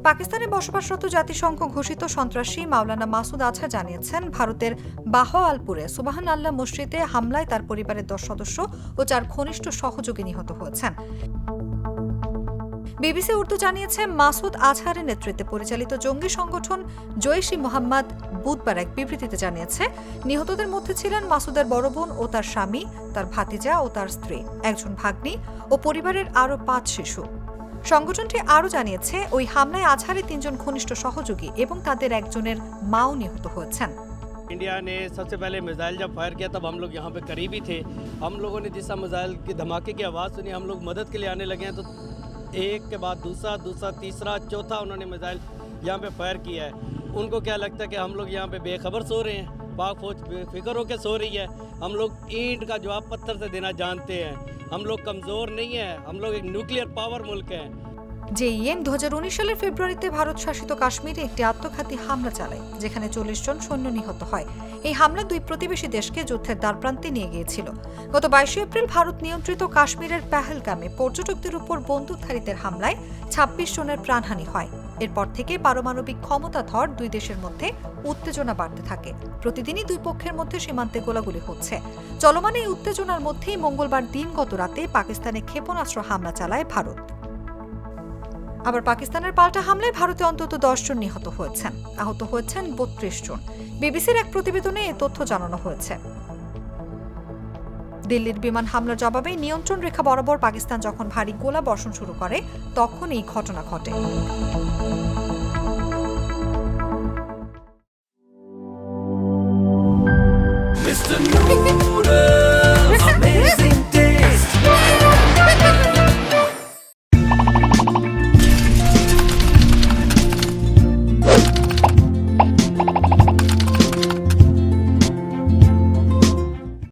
পাকিস্তানে বসবাসরত জাতিসংঘ ঘোষিত সন্ত্রাসী মাওলানা মাসুদ আজহার জানিয়েছেন, ভারতের বাহওয়ালপুরে সুবহান আল্লাহ মসজিদে হামলায় তার পরিবারের 10 সদস্য ও 4 ঘনিষ্ঠ সহযোগী নিহত হয়েছেন। বিবিসি উর্দু জানিয়েছে, মাসুদ আজহারের নেতৃত্বে পরিচালিত জঙ্গি সংগঠন জইশ-ই-মোহাম্মদ বুধবার এক বিবৃতিতে জানিয়েছে, নিহতদের মধ্যে ছিলেন মাসুদের বড় বোন ও তার স্বামী, তার ভাতিজা ও তার স্ত্রী, একজন ভাগ্নি ও পরিবারের আরও 5 শিশু। সংগঠনটি আরও জানিয়েছে, ওই হামলায় আজহারের 3 জন ঘনিষ্ঠ সহযোগী এবং তাদের একজনের মাও নিহত হয়েছেন। इंडिया ने सबसे पहले मिसाइल जब फायर किया तब हम लोग यहाँ पे करीब ही थे। हम लोगों ने जिस मिसाइल की धमाके की आवाज़ सुनी, हम लोग मदद के लिए आने लगे हैं तो एक के बाद दूसरा तीसरा चौथा उन्होंने मिसाइल यहाँ पे फायर किया है। उनको क्या लगता है कि हम लोग यहाँ पे बेखबर सो रहे हैं, पाक फौज बेफिक्र होकर सो रही है। हम लोग ईंट का जवाब पत्थर से देना जानते हैं। हम लोग कमज़ोर नहीं हैं, हम लोग एक न्यूक्लियर पावर मुल्क हैं। জেইএম 2019 সালের ফেব্রুয়ারিতে ভারত শাসিত কাশ্মীরে একটি আত্মঘাতী হামলা চালায়, যেখানে 40 জন সৈন্য নিহত হয়। এই হামলা 2 প্রতিবেশী দেশকে যুদ্ধের দ্বারপ্রান্তে নিয়ে গিয়েছিল। গত 22 এপ্রিল ভারত নিয়ন্ত্রিত কাশ্মীরের পেহেলগামে পর্যটকদের উপর বন্দুকধারীদের হামলায় 26 জনের প্রাণহানি হয়। এরপর থেকে পারমাণবিক ক্ষমতাধর 2 দেশের মধ্যে উত্তেজনা বাড়তে থাকে। প্রতিদিনই 2 পক্ষের মধ্যে সীমান্তে গোলাগুলি হচ্ছে। চলমান এই উত্তেজনার মধ্যেই মঙ্গলবার দিনগত রাতে পাকিস্তানে ক্ষেপণাস্ত্র হামলা চালায় ভারত। আবার পাকিস্তানের পাল্টা হামলায় ভারতে অন্তত 10 জন নিহত হয়েছেন, আহত হয়েছেন 32 জন। বিবিসির এক প্রতিবেদনে এ তথ্য জানানো হয়েছে। দিল্লির বিমান হামলার জবাবে নিয়ন্ত্রণ রেখা বরাবর পাকিস্তান যখন ভারী গোলা বর্ষণ শুরু করে, তখন এই ঘটনা ঘটে।